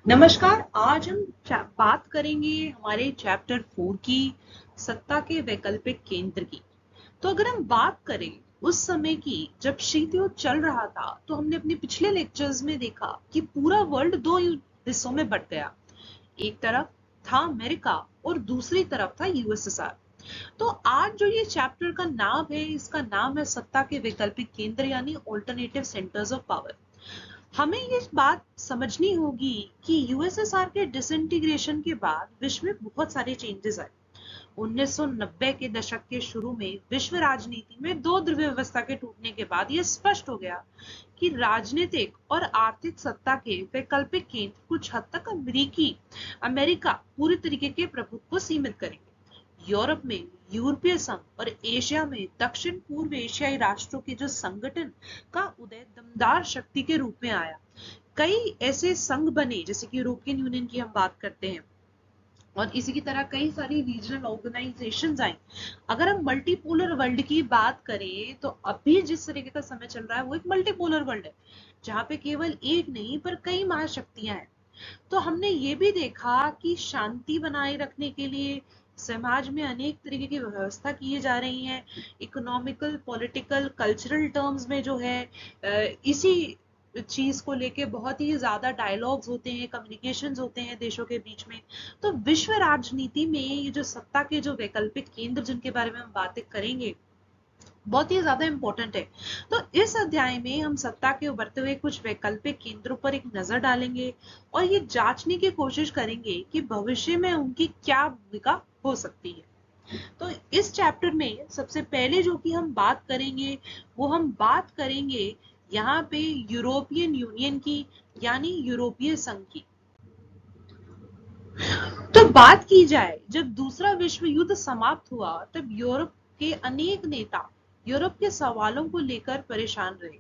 नमस्कार। आज हम बात करेंगे हमारे चैप्टर 4 की, सत्ता के वैकल्पिक केंद्र की। तो अगर हम बात करें उस समय की जब शीत युद्ध चल रहा था, तो हमने अपने पिछले लेक्चर्स में देखा कि पूरा वर्ल्ड दो हिस्सों में बट गया। एक तरफ था अमेरिका और दूसरी तरफ था यूएसएसआर। तो आज जो ये चैप्टर का नाम है, इसका नाम है सत्ता के वैकल्पिक केंद्र यानी ऑल्टरनेटिव सेंटर्स ऑफ पावर। हमें ये बात समझनी होगी कि यूएसएसआर के डिसइंटीग्रेशन के बाद विश्व में बहुत सारे चेंजेस आए। 1990 के दशक के शुरू में विश्व राजनीति में दो ध्रुवीय व्यवस्था के टूटने के बाद यह स्पष्ट हो गया कि राजनीतिक और आर्थिक सत्ता के वैकल्पिक केंद्र कुछ हद तक अमेरिका पूरी तरीके के प्रभुत्व को सीमित करेंगे। यूरोप में यूरोपीय संघ और एशिया में दक्षिण पूर्व एशियाई राष्ट्रों के जो संगठन का उदय दमदार शक्ति के रूप में आया। कई ऐसे संघ बने, जैसे कि यूरोपियन यूनियन की हम बात करते हैं, और इसी की तरह कई सारी रीजनल ऑर्गेनाइजेशंस आई। अगर हम मल्टीपोलर वर्ल्ड की बात करें तो अभी जिस तरीके का समय चल रहा है वो एक मल्टीपोलर वर्ल्ड है, जहां पे केवल एक नहीं पर कई महाशक्तियां हैं। तो हमने ये भी देखा कि शांति बनाए रखने के लिए समाज में अनेक तरीके की व्यवस्था की जा रही है। इकोनॉमिकल, पॉलिटिकल, कल्चरल टर्म्स में जो है इसी चीज को लेके बहुत ही ज्यादा डायलॉग्स होते हैं, कम्युनिकेशंस होते हैं देशों के बीच में। तो विश्व राजनीति में ये जो सत्ता के जो वैकल्पिक केंद्र जिनके बारे में हम बातें करेंगे, बहुत ही ज्यादा इंपॉर्टेंट है। तो इस अध्याय में हम सत्ता के उभरते हुए कुछ वैकल्पिक केंद्रों पर एक नजर डालेंगे और ये जांचने की कोशिश करेंगे कि भविष्य में उनकी क्या भूमिका हो सकती है। तो इस चैप्टर में सबसे पहले जो कि हम बात करेंगे, वो हम बात करेंगे यहाँ पे यूरोपियन यूनियन की, यानी यूरोपीय संघ की। तो बात की जाए, जब दूसरा विश्व युद्ध समाप्त हुआ तब यूरोप के अनेक नेता यूरोप के सवालों को लेकर परेशान रहे।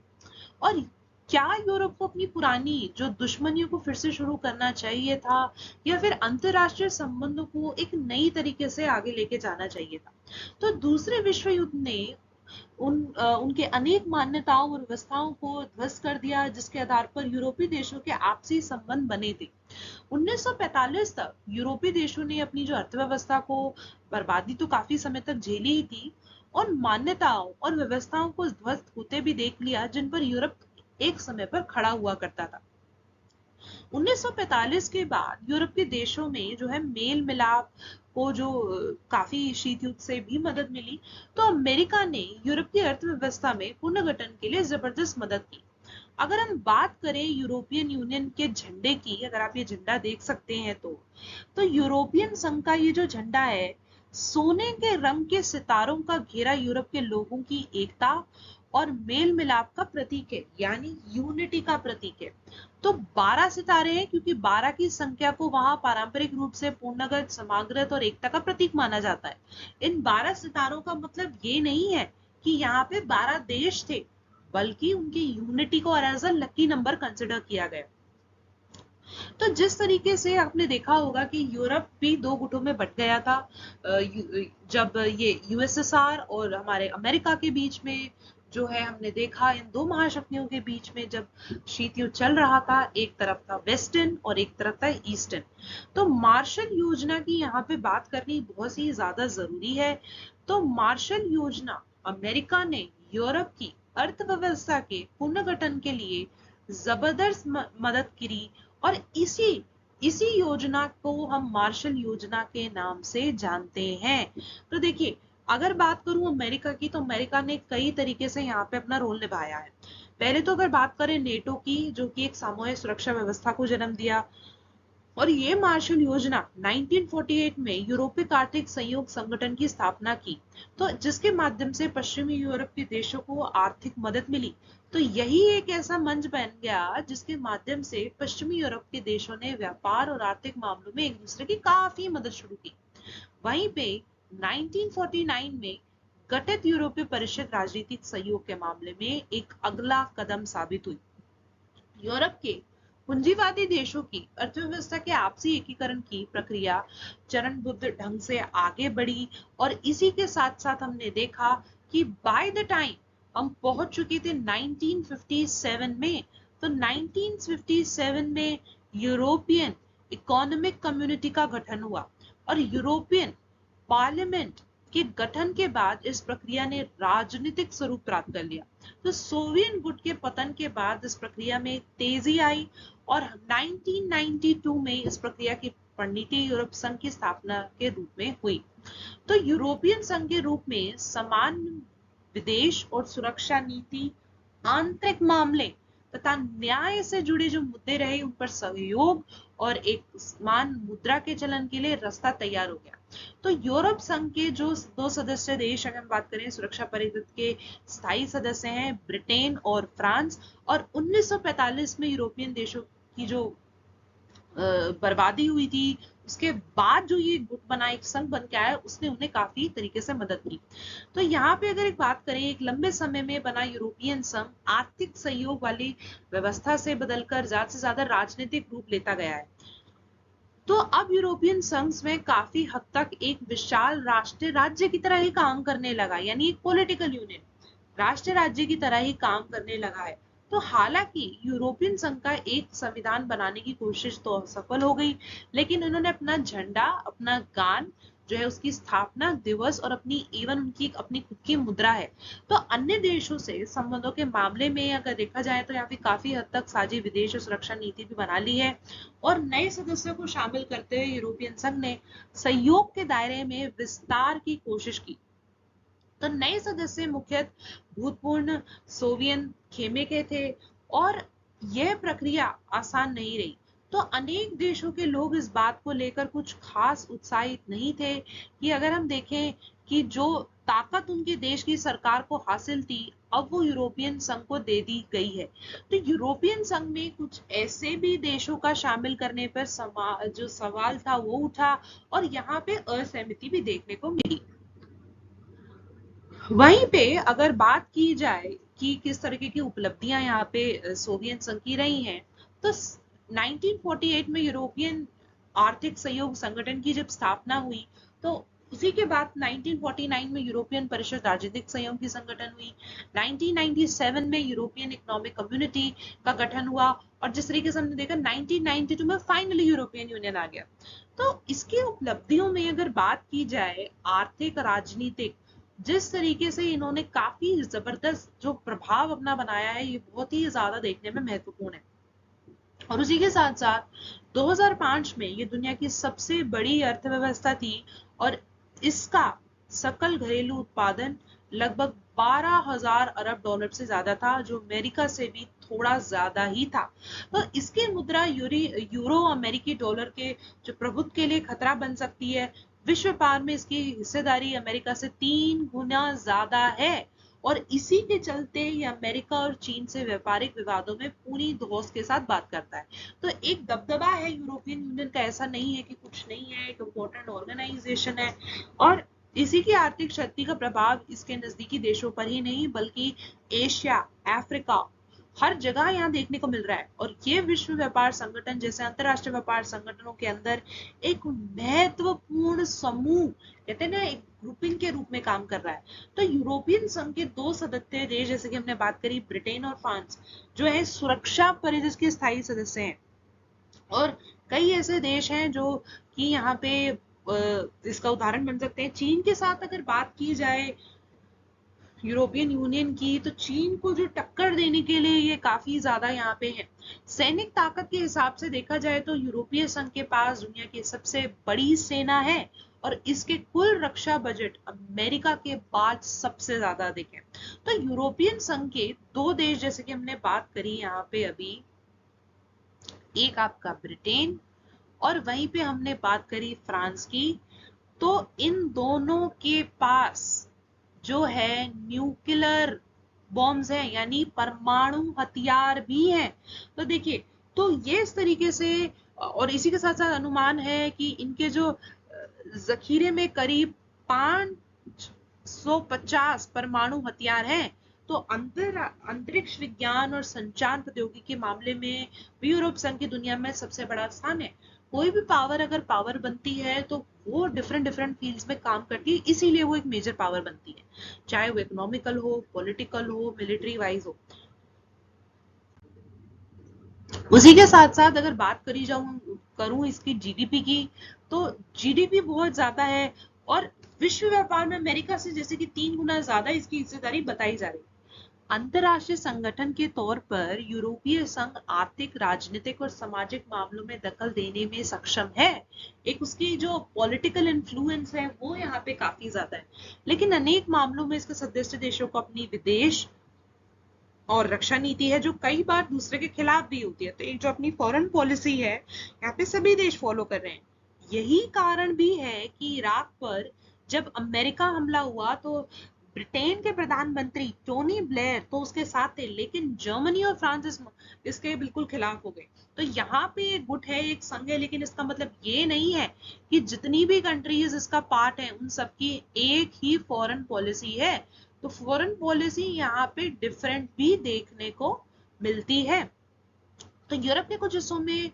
और क्या यूरोप को अपनी पुरानी जो दुश्मनियों को फिर से शुरू करना चाहिए था, या फिर अंतरराष्ट्रीय संबंधों को एक नई तरीके से आगे लेके जाना चाहिए था। तो दूसरे विश्व युद्ध ने उनके अनेक मान्यताओं और व्यवस्थाओं को ध्वस्त कर दिया, जिसके आधार पर यूरोपीय देशों के आपसी संबंध बने थे। 1945 तक यूरोपीय देशों ने अपनी जो अर्थव्यवस्था को बर्बादी तो काफी समय तक झेली ही थी, और मान्यताओं और व्यवस्थाओं को ध्वस्त होते भी देख लिया जिन पर यूरोप एक समय पर खड़ा हुआ करता था। 1945 के बाद यूरोप के देशों में जो है मेल मिलाप को जो काफी शीत युद्ध से भी मदद मिली, तो अमेरिका ने यूरोप की अर्थव्यवस्था में पुनर्गठन के लिए जबरदस्त मदद की। अगर हम बात करें यूरोपियन यूनियन के झंडे की, अगर आप ये झंडा देख सकते हैं तो यूरोपियन संघ का ये जो झंडा है, सोने के रंग के सितारों का घेरा यूरोप के लोगों की एकता और मेल मिलाप का प्रतीक है, यानी यूनिटी का प्रतीक है। तो 12 सितारे हैं क्योंकि 12 की संख्या को वहां पारंपरिक रूप से पूर्णगत, समाग्रत और एकता का प्रतीक माना जाता है। इन 12 सितारों का मतलब ये नहीं है कि यहाँ पे 12 देश थे, बल्कि उनकी यूनिटी को as a lucky number consider किया गया। तो जिस तरीके से आपने देखा होगा कि यूरोप भी दो गुटों में बट गया था, जब ये यूएसएसआर और हमारे अमेरिका के बीच में जो है, हमने देखा इन दो महाशक्तियों के बीच में जब शीत युद्ध चल रहा था, एक तरफ था वेस्टर्न और एक तरफ था ईस्टर्न। तो मार्शल योजना की यहाँ पे बात करनी बहुत ही ज्यादा जरूरी है। तो मार्शल योजना, अमेरिका ने यूरोप की अर्थव्यवस्था के पुनर्गठन के लिए जबरदस्त मदद करी, और इसी इसी योजना को हम मार्शल योजना के नाम से जानते हैं। तो देखिए, अगर बात करूं अमेरिका की, तो अमेरिका ने कई तरीके से यहाँ पे अपना रोल निभाया है। पहले तो अगर बात करें नेटो की, जो कि एक सामूहिक सुरक्षा व्यवस्था को जन्म दिया, और ये मार्शल योजना 1948 में यूरोपिक आर्थिक सहयोग संगठन की स्थापना की, तो जिसके माध्यम से पश्चिमी यूरोप के देशों को आर्थिक मदद मिली। तो यही एक ऐसा मंच बन गया जिसके माध्यम से पश्चिमी यूरोप के देशों ने व्यापार और आर्थिक मामलों में एक दूसरे की काफी मदद शुरू की। वहीं पे 1949 में गठित यूरोपीय परिषद राजनीतिक सहयोग के मामले में एक अगला कदम साबित हुई। यूरोप के पूंजीवादी देशों की अर्थव्यवस्था के आपसी एकीकरण की प्रक्रिया चरणबद्ध ढंग से आगे बढ़ी, और इसी के साथ साथ हमने देखा कि बाय द टाइम हम पहुंच चुके थे 1957 में, तो 1957 में यूरोपियन इकोनॉमिक कम्युनिटी का गठन हुआ और यूरोपियन पार्लियामेंट के गठन के बाद इस प्रक्रिया ने राजनीतिक स्वरूप प्राप्त कर लिया। तो सोवियत गुट के पतन के बाद इस प्रक्रिया में तेजी आई और 1992 में इस प्रक्रिया की परिणति यूरोप संघ की स्थापना के रूप में हुई। तो यूरोपियन संघ के रूप में समान विदेश और सुरक्षा नीति, आंतरिक मामले तथा न्याय से जुड़े जो मुद्दे रहे उन पर सहयोग और एक समान मुद्रा के चलन के लिए रास्ता तैयार हो गया। तो यूरोप संघ के जो दो सदस्य देश, अगर हम बात करें सुरक्षा परिषद के स्थायी सदस्य हैं ब्रिटेन और फ्रांस, और 1945 में यूरोपियन देशों की जो बर्बादी हुई थी उसके बाद जो ये गुट बना, एक संघ बन के आया, उसने उन्हें काफी तरीके से मदद की। तो यहाँ पे अगर एक बात करें, एक लंबे समय में बना यूरोपियन संघ आर्थिक सहयोग वाली व्यवस्था से बदलकर ज्यादा से ज्यादा राजनीतिक रूप लेता गया है। तो अब यूरोपियन संघ में काफी हद तक एक विशाल राष्ट्रीय राज्य की तरह ही काम करने लगा, यानी एक पॉलिटिकल यूनियन राष्ट्रीय राज्य की तरह ही काम करने लगा है। तो हालांकि यूरोपियन संघ का एक संविधान बनाने की कोशिश तो असफल हो गई, लेकिन उन्होंने अपना झंडा, अपना गान जो है, उसकी स्थापना दिवस और अपनी उनकी अपनी खुद की मुद्रा है। तो अन्य देशों से संबंधों के मामले में अगर देखा जाए तो यहाँ पे काफी हद तक साझी विदेश और सुरक्षा नीति भी बना ली है और नए सदस्यों को शामिल करते हुए यूरोपियन संघ ने सहयोग के दायरे में विस्तार की कोशिश की। तो नए सदस्य मुख्यतः भूतपूर्व सोवियत खेमे के थे और यह प्रक्रिया आसान नहीं रही। तो अनेक देशों के लोग इस बात को लेकर कुछ खास उत्साहित नहीं थे कि अगर हम देखें कि जो ताकत उनके देश की सरकार को हासिल थी अब वो यूरोपियन संघ को दे दी गई है। तो यूरोपियन संघ में कुछ ऐसे भी देशों का शामिल करने पर जो सवाल था वो उठा और यहाँ पे असहमति भी देखने को मिली। वहीं पे अगर बात की जाए कि किस तरीके की उपलब्धियां यहाँ पे सोवियत संघ की रही हैं, तो 1948 में यूरोपियन आर्थिक सहयोग संगठन की जब स्थापना हुई तो उसी के बाद 1949 में यूरोपियन परिषद राजनीतिक सहयोग की संगठन हुई। 1997 में यूरोपियन इकोनॉमिक कम्युनिटी का गठन हुआ और जिस तरीके से हमने देखा 1992 में फाइनली यूरोपियन यूनियन आ गया। तो इसकी उपलब्धियों में अगर बात की जाए आर्थिक, राजनीतिक, जिस तरीके से इन्होंने काफी जबरदस्त जो प्रभाव अपना बनाया है, ये बहुत ही ज्यादा देखने में महत्वपूर्ण है। और उसी के साथ साथ 2005 में ये दुनिया की सबसे बड़ी अर्थव्यवस्था थी और इसका सकल घरेलू उत्पादन लगभग 12,000 अरब डॉलर से ज्यादा था, जो अमेरिका से भी थोड़ा ज्यादा ही था। तो इसकी मुद्रा यूरो अमेरिकी डॉलर के जो प्रभुत्व के लिए खतरा बन सकती है। विश्व व्यापार में इसकी हिस्सेदारी अमेरिका से 3 गुना ज्यादा है और इसी के चलते ये अमेरिका और चीन से व्यापारिक विवादों में पूरी धौंस के साथ बात करता है। तो एक दबदबा है यूरोपियन यूनियन का, ऐसा नहीं है कि कुछ नहीं है, एक इम्पोर्टेंट ऑर्गेनाइजेशन है और इसी की आर्थिक शक्ति का प्रभाव इसके नजदीकी देशों पर ही नहीं बल्कि एशिया, अफ्रीका, हर जगह यहाँ देखने को मिल रहा है। और ये विश्व व्यापार संगठन जैसे अंतरराष्ट्रीय व्यापार संगठनों के अंदर एक महत्वपूर्ण समूह, कहते हैं ना, एक ग्रुपिंग के रूप में काम कर रहा है। तो यूरोपियन संघ के दो सदस्य देश, जैसे कि हमने बात करी ब्रिटेन और फ्रांस, जो है सुरक्षा परिषद के स्थायी सदस्य हैं और कई ऐसे देश हैं जो कि यहाँ पे इसका उदाहरण बन सकते हैं। चीन के साथ अगर बात की जाए यूरोपियन यूनियन की, तो चीन को जो टक्कर देने के लिए ये काफी ज्यादा यहाँ पे है। सैनिक ताकत के हिसाब से देखा जाए तो यूरोपीय संघ के पास दुनिया की सबसे बड़ी सेना है और इसके कुल रक्षा बजट अमेरिका के बाद सबसे ज्यादा अधिक है। तो यूरोपियन संघ के दो देश, जैसे कि हमने बात करी यहाँ पे अभी, एक आपका ब्रिटेन और वहीं पे हमने बात करी फ्रांस की, तो इन दोनों के पास जो है न्यूक्लियर बॉम्ब्स हैं, यानी परमाणु हथियार भी हैं। तो देखिए, तो ये इस तरीके से, और इसी के साथ साथ अनुमान है कि इनके जो जखीरे में करीब 550 परमाणु हथियार हैं। तो अंतरिक्ष विज्ञान और संचार प्रौद्योगिकी के मामले में भी यूरोप संघ की दुनिया में सबसे बड़ा स्थान है। कोई भी पावर अगर पावर बनती है तो वो डिफरेंट फील्ड्स में काम करती है, इसीलिए वो एक मेजर पावर बनती है, चाहे वो इकोनॉमिकल हो, पॉलिटिकल हो, मिलिट्री वाइज हो। उसी के साथ साथ अगर बात करी जाऊं करूं इसकी जीडीपी की, तो जीडीपी बहुत ज्यादा है और विश्व व्यापार में अमेरिका से जैसे कि 3 गुना ज्यादा इसकी हिस्सेदारी बताई जा रही है। अंतरराष्ट्रीय संगठन के तौर पर यूरोपीय संघ आर्थिक, राजनीतिक और सामाजिक मामलों में दखल देने में सक्षम है। एक उसकी जो पॉलिटिकल इन्फ्लुएंस है वो यहाँ पे काफी ज्यादा है, लेकिन अनेक मामलों में इसके सदस्य देशों को अपनी विदेश और रक्षा नीति है जो कई बार दूसरे के खिलाफ भी होती है। तो एक जो अपनी फॉरेन पॉलिसी है यहाँ पे सभी देश फॉलो कर रहे हैं। यही कारण भी है कि इराक पर जब अमेरिका हमला हुआ तो ब्रिटेन के प्रधानमंत्री टोनी ब्लेयर तो उसके साथ थे, लेकिन जर्मनी और फ्रांस इसके बिल्कुल खिलाफ हो गए। तो यहाँ पे एक गुट है, एक संघ है, लेकिन इसका मतलब ये नहीं है कि जितनी भी कंट्रीज इसका पार्ट है उन सबकी एक ही फॉरेन पॉलिसी है। तो फॉरेन पॉलिसी यहाँ पे डिफरेंट भी देखने को मिलती है। तो यूरोप के कुछ हिस्सों में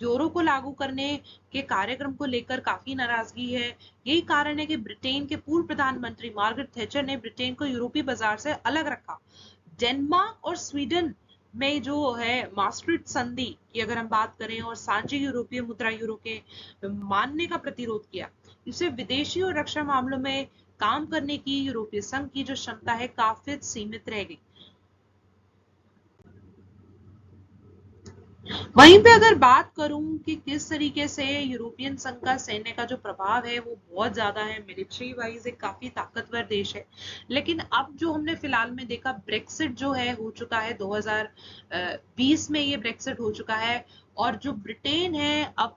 यूरो को लागू करने के कार्यक्रम को लेकर काफी नाराजगी है। यही कारण है कि ब्रिटेन के पूर्व प्रधानमंत्री मार्गरेट थैचर ने ब्रिटेन को यूरोपीय बाजार से अलग रखा। डेनमार्क और स्वीडन में जो है मास्ट्रिट संधि की अगर हम बात करें और सांझी यूरोपीय मुद्रा यूरो के मानने का प्रतिरोध किया। इससे विदेशी और रक्षा मामलों में काम करने की यूरोपीय संघ की जो क्षमता है काफी सीमित रह गई। वहीं पे अगर बात करूं कि किस तरीके से यूरोपियन संघ का सैन्य का जो प्रभाव है वो बहुत ज्यादा है, मिलिट्री वाइज एक काफी ताकतवर देश है। लेकिन अब जो हमने फिलहाल में देखा ब्रेक्सिट जो है हो चुका है 2020 में, ये ब्रेक्सिट हो चुका है और जो ब्रिटेन है अब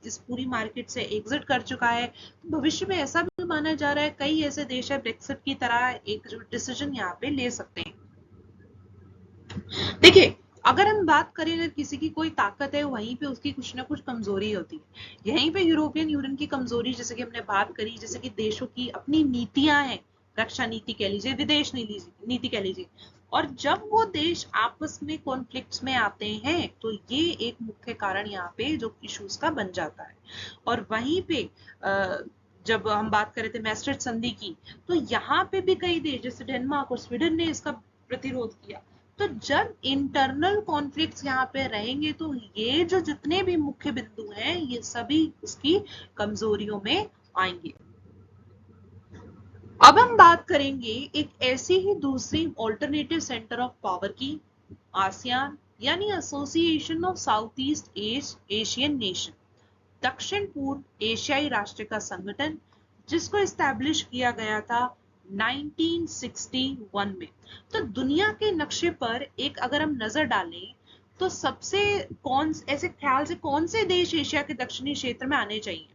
इस पूरी मार्केट से एग्जिट कर चुका है। तो भविष्य में ऐसा भी माना जा रहा है कई ऐसे देश है ब्रेक्सिट की तरह एक जो डिसीजन यहाँ पे ले सकते हैं। देखिए, अगर हम बात करें अगर किसी की कोई ताकत है वहीं पे उसकी कुछ ना कुछ कमजोरी होती है। यहीं पे यूरोपियन यूनियन की कमजोरी जैसे कि हमने बात करी, जैसे कि देशों की अपनी नीतियां हैं, रक्षा नीति कह लीजिए, विदेश नीति कह लीजिए, और जब वो देश आपस में कॉन्फ्लिक्ट्स में आते हैं तो ये एक मुख्य कारण यहाँ पे जो इश्यूज का बन जाता है। और वहीं पे जब हम बात कर रहे थे मैस्ट्रिट संधि की, तो यहाँ पे भी कई देश जैसे डेनमार्क और स्वीडन ने इसका प्रतिरोध किया। तो जब इंटरनल कॉन्फ्लिक्ट्स यहाँ पे रहेंगे तो ये जो जितने भी मुख्य बिंदु हैं ये सभी उसकी कमजोरियों में आएंगे। अब हम बात करेंगे एक ऐसी ही दूसरी ऑल्टरनेटिव सेंटर ऑफ पावर की, आसियान यानी association of south east Asian nation, दक्षिण पूर्व एशियाई राष्ट्र का संगठन, जिसको एस्टैब्लिश किया गया था 1961 में। तो दुनिया के नक्शे पर एक अगर हम नजर डालें तो सबसे कौन ऐसे ख्याल से कौन से देश एशिया के दक्षिणी क्षेत्र में आने चाहिए।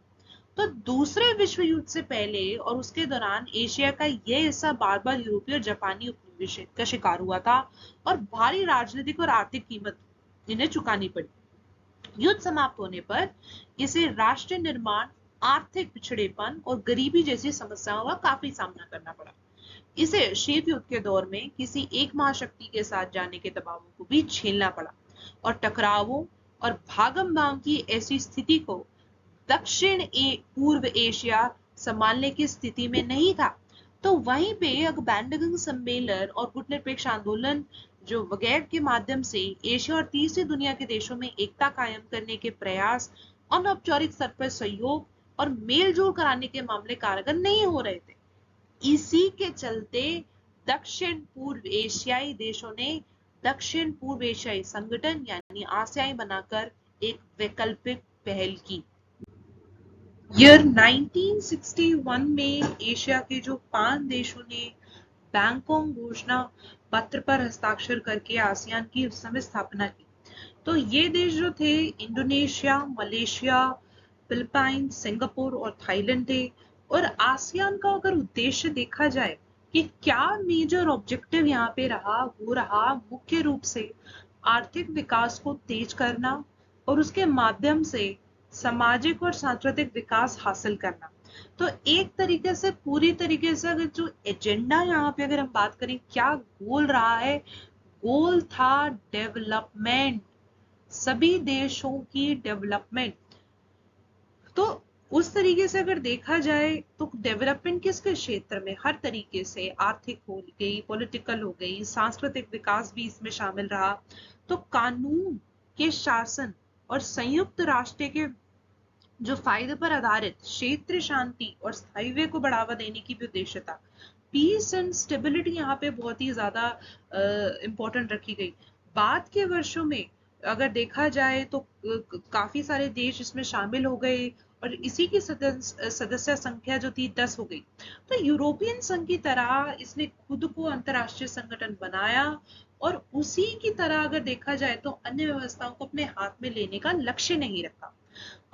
तो दूसरे विश्व युद्ध से पहले और उसके दौरान एशिया का यह हिस्सा बार बार यूरोपीय और जापानी उपनिवेश का शिकार हुआ था और भारी राजनीतिक और आर्थिक कीमत इन्हें चुकानी पड़ी। युद्ध समाप्त होने पर इसे राष्ट्र निर्माण, आर्थिक पिछड़ेपन और गरीबी जैसी समस्याओं का काफी सामना करना पड़ा। इसे शीत युद्ध के दौर में किसी एक महाशक्ति के साथ जाने के दबावों को भी झेलना पड़ा और टकरावों और भागम भाग की ऐसी स्थिति को पूर्व एशिया संभालने की स्थिति में नहीं था। तो वहीं पे बैंडगंग सम्मेलन और गुटनिरपेक्ष आंदोलन जो वगैरह के माध्यम से एशिया और तीसरी दुनिया के देशों में एकता कायम करने के प्रयास, अनौपचारिक स्तर पर सहयोग और मेल जोल कराने के मामले कारगर नहीं हो रहे थे। इसी के चलते दक्षिण पूर्व एशियाई देशों ने दक्षिण पूर्व एशियाई संगठन यानी आसियाई बनाकर एक वैकल्पिक पहल की। ईयर 1961 में एशिया के जो 5 देशों ने बैंकॉक घोषणा पत्र पर हस्ताक्षर करके आसियान की उस समय स्थापना की। तो ये देश जो थे इंडोनेशिया, मलेशिया, फिलीपींस, सिंगापुर और थाईलैंड थे। और आसियान का अगर उद्देश्य देखा जाए कि क्या मेजर ऑब्जेक्टिव यहाँ पे रहा, वो रहा मुख्य रूप से आर्थिक विकास को तेज करना और उसके माध्यम से सामाजिक और सांस्कृतिक विकास हासिल करना। तो एक तरीके से पूरी तरीके से अगर जो एजेंडा यहाँ पे अगर हम बात करें क्या गोल रहा है, गोल था डेवलपमेंट, सभी देशों की डेवलपमेंट। तो उस तरीके से अगर देखा जाए तो डेवलपमेंट किसके क्षेत्र में, हर तरीके से आर्थिक हो गई, पॉलिटिकल हो गई, सांस्कृतिक विकास भी इसमें शामिल रहा। तो कानून के शासन और संयुक्त राष्ट्र के जो फायदे पर आधारित क्षेत्रीय शांति और स्थायित्व को बढ़ावा देने की भी उद्देश्य था। पीस एंड स्टेबिलिटी यहाँ पे बहुत ही ज्यादा इंपॉर्टेंट रखी गई। बाद के वर्षों में अगर देखा जाए तो काफी सारे देश इसमें शामिल हो गए और इसी की सदस्य संख्या जो थी 10 हो गई। तो यूरोपियन संघ की तरह इसने खुद को अंतरराष्ट्रीय संगठन बनाया और उसी की तरह अगर देखा जाए तो अन्य व्यवस्थाओं को अपने हाथ में लेने का लक्ष्य नहीं रखा।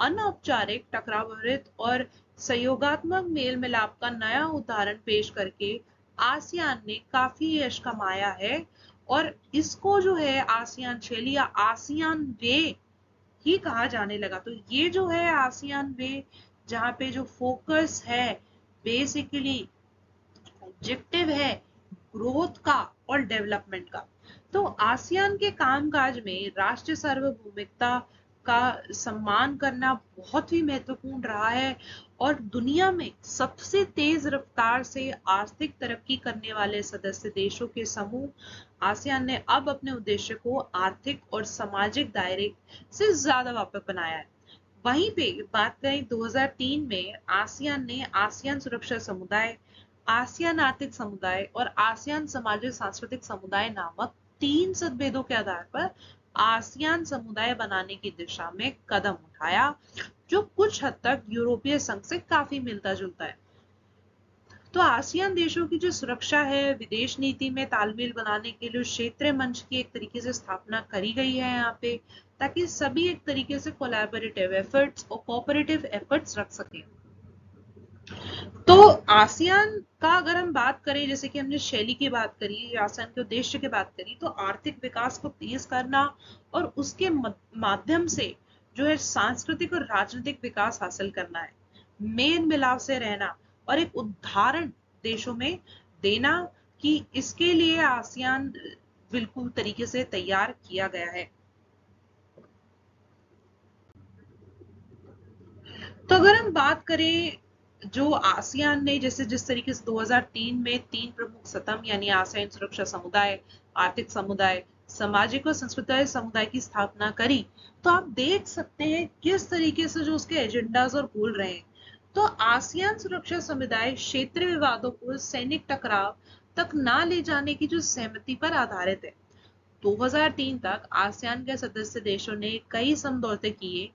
अनौपचारिक टकरावरित और सहयोगात्मक मेल मिलाप का नया उदाहरण पेश करके आसियान ने काफी यश कमाया है और इसको जो है आसियान शैली या आसियान वे ही कहा जाने लगा। तो ये जो है आसियान वे, जहाँ पे जो फोकस है बेसिकली ऑब्जेक्टिव है ग्रोथ का और डेवलपमेंट का। तो आसियान के कामकाज में राष्ट्रीय सार्वभौमिकता का सम्मान करना बहुत ही महत्वपूर्ण रहा है और दुनिया में सबसे तेज रफ्तार से आर्थिक तरक्की करने वाले सदस्य देशों के समूह आसियान ने अब अपने उद्देश्य को आर्थिक और सामाजिक दायरे से ज्यादा व्यापक बनाया है। वहीं पे बात करें 2003 में आसियान ने आसियान सुरक्षा समुदाय, आसियान आर्थिक समुदाय और आसियान सामाजिक सांस्कृतिक समुदाय नामक 3 सदभेदों के आधार पर आसियान समुदाय बनाने की दिशा में कदम उठाया, जो कुछ हद तक यूरोपीय संघ से काफी मिलता जुलता है। तो आसियान देशों की जो सुरक्षा है, विदेश नीति में तालमेल बनाने के लिए क्षेत्रीय मंच की एक तरीके से स्थापना करी गई है यहाँ पे, ताकि सभी एक तरीके से कोलैबोरेटिव एफर्ट्स और कोऑपरेटिव एफर्ट्स रख सके। तो आसियान का अगर हम बात करें, जैसे कि हमने शैली की बात करी, आसियान के उद्देश्य की बात करी, तो आर्थिक विकास को तेज करना और उसके माध्यम से जो है सांस्कृतिक और राजनीतिक विकास हासिल करना है, मेल मिलाप से रहना और एक उदाहरण देशों में देना, कि इसके लिए आसियान बिल्कुल तरीके से तैयार किया गया है। तो अगर हम बात करें जो आसियान ने जैसे जिस तरीके से 2003 में 3 प्रमुख स्तंभ यानी आसियान सुरक्षा समुदाय, आर्थिक समुदाय, सामाजिक और सांस्कृतिक समुदाय की स्थापना करी, तो आप देख सकते हैं किस तरीके से जो उसके एजेंडाज और गोल रहे हैं। तो आसियान सुरक्षा समुदाय क्षेत्रीय विवादों को सैनिक टकराव तक ना ले जाने की जो सहमति पर आधारित है। 2003 तक आसियान के सदस्य देशों ने कई समझौते किए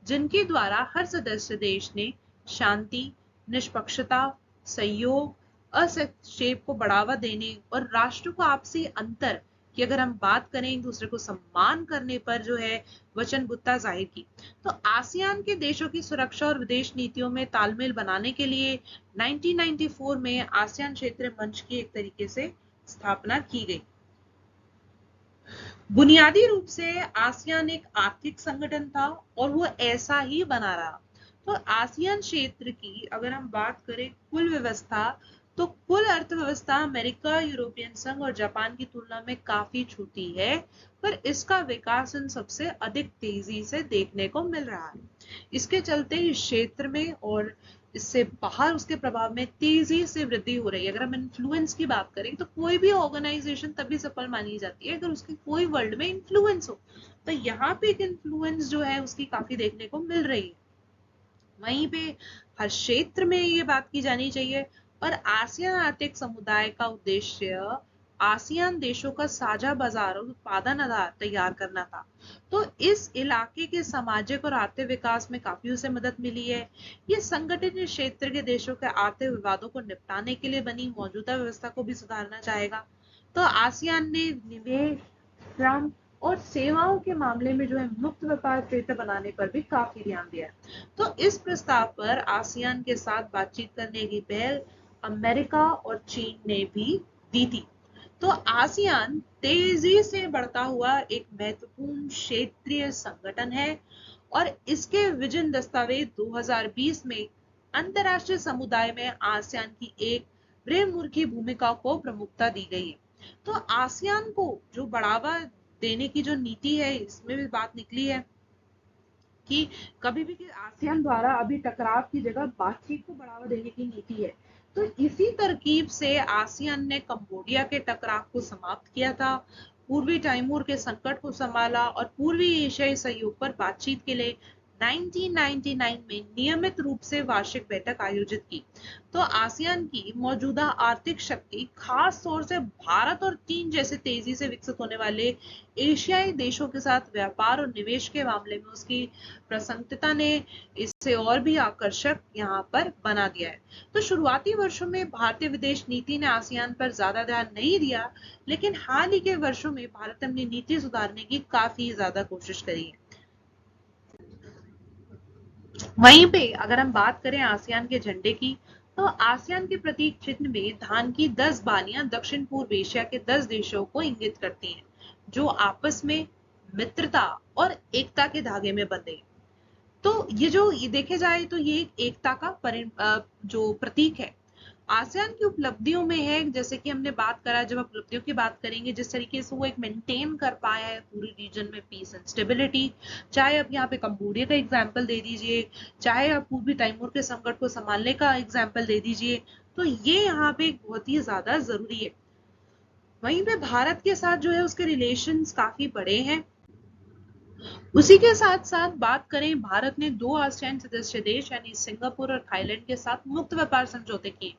जिनके द्वारा हर सदस्य देश ने शांति, निष्पक्षता, सहयोग, हस्तक्षेप को बढ़ावा देने और राष्ट्र को आपसी अंतर की अगर हम बात करें एक दूसरे को सम्मान करने पर जो है वचनबद्धता जाहिर की। तो आसियान के देशों की सुरक्षा और विदेश नीतियों में तालमेल बनाने के लिए 1994 में आसियान क्षेत्र मंच की एक तरीके से स्थापना की गई। बुनियादी रूप से आसियान एक आर्थिक संगठन था और वो ऐसा ही बना रहा। तो आसियान क्षेत्र की अगर हम बात करें कुल व्यवस्था, तो कुल अर्थव्यवस्था अमेरिका, यूरोपियन संघ और जापान की तुलना में काफी छोटी है, पर इसका विकास इन सबसे अधिक तेजी से देखने को मिल रहा है। इसके चलते इस क्षेत्र में और इससे बाहर उसके प्रभाव में तेजी से वृद्धि हो रही है। अगर हम इन्फ्लुएंस की बात करें तो कोई भी ऑर्गेनाइजेशन तभी सफल मानी जाती है अगर उसकी कोई वर्ल्ड में इन्फ्लुएंस हो। तो यहाँ पे एक इन्फ्लुएंस जो है उसकी काफी देखने को मिल रही है। वहीं पे हर क्षेत्र में ये बात की जानी चाहिए। और आसियान आर्थिक समुदाय का उद्देश्य आसियान देशों का साझा बाजार और उत्पादन आधार तैयार करना था। तो इस इलाके के सामाजिक और आर्थिक विकास में काफी उसे मदद मिली है। ये संगठन इस क्षेत्र के देशों के आर्थिक विवादों को निपटाने के लिए बनी मौजूदा व्यवस्था को भी सुधारना चाहेगा। तो आसियान ने निवेश, श्रम और सेवाओं के मामले में जो है मुक्त व्यापार क्षेत्र बनाने पर भी काफी ध्यान दिया है। तो इस प्रस्ताव पर आसियान के साथ बातचीत करने की पहल अमेरिका और चीन ने भी दी थी। तो आसियान तेजी से बढ़ता हुआ एक महत्वपूर्ण क्षेत्रीय संगठन है और इसके विजन दस्तावेज 2020 में अंतरराष्ट्रीय समुदाय में आसियान की एक ब्रह्ममुखी भूमिका को प्रमुखता दी गई है। तो आसियान को जो बढ़ावा देने की जो नीति है, इसमें भी बात निकली है कि कभी भी कि आसियान द्वारा अभी टकराव की जगह बातचीत को बढ़ावा देने की नीति है। तो इसी तरकीब से आसियान ने कंबोडिया के टकराव को समाप्त किया था पूर्वी तैमूर के संकट को संभाला और पूर्वी एशियाई सहयोग पर बातचीत के लिए 1999 में नियमित रूप से वार्षिक बैठक आयोजित की। तो आसियान की मौजूदा आर्थिक शक्ति खास तौर से भारत और चीन जैसे तेजी से विकसित होने वाले एशियाई देशों के साथ व्यापार और निवेश के मामले में उसकी प्रसंगता ने इसे और भी आकर्षक यहाँ पर बना दिया है। तो शुरुआती वर्षों में भारतीय विदेश नीति ने आसियान पर ज्यादा ध्यान नहीं दिया, लेकिन हाल ही के वर्षों में भारत ने अपनी नीति सुधारने की काफी ज्यादा कोशिश करी है। वहीं पे अगर हम बात करें आसियान के झंडे की, तो आसियान के प्रतीक चिन्ह में धान की 10 बालियां दक्षिण पूर्व एशिया के 10 देशों को इंगित करती हैं, जो आपस में मित्रता और एकता के धागे में बंधे हैं। तो ये देखे जाए तो ये एक एकता का जो प्रतीक है। आसियान की उपलब्धियों में है, जैसे कि हमने बात करा, जब उपलब्धियों की बात करेंगे, जिस तरीके से वो एक मेंटेन कर पाया है पूरी रीजन में पीस एंड स्टेबिलिटी। चाहे आप यहाँ पे कंबोडिया का एग्जाम्पल दे दीजिए, चाहे आप पूर्वी तैमूर के संकट को संभालने का एग्जाम्पल दे दीजिए, तो ये यहाँ पे बहुत ही ज्यादा जरूरी है। वहीं पे भारत के साथ जो है उसके रिलेशंस काफी बड़े हैं। उसी के साथ साथ बात करें, भारत ने 2 आसियान सदस्य देश यानी सिंगापुर और थाईलैंड के साथ मुक्त व्यापार समझौते किए,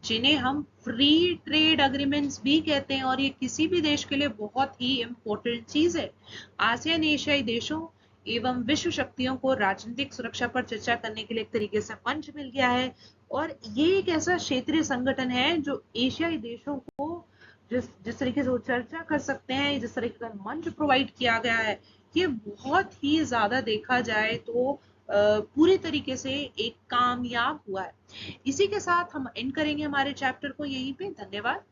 जिन्हें हम फ्री ट्रेड अग्रीमेंट्स भी कहते हैं, और ये किसी भी देश के लिए बहुत ही इम्पोर्टेंट चीज है। आसियान एशियाई देशों एवं विश्व शक्तियों को राजनीतिक सुरक्षा पर चर्चा करने के लिए एक तरीके से मंच मिल गया है, और ये एक ऐसा क्षेत्रीय संगठन है जो एशियाई देशों को जिस जिस तरीके से वो चर्चा कर सकते हैं, जिस तरीके का मंच प्रोवाइड किया गया है, ये बहुत ही ज्यादा देखा जाए तो पूरी तरीके से एक कामयाब हुआ है। इसी के साथ हम एंड करेंगे हमारे चैप्टर को यहीं पे। धन्यवाद।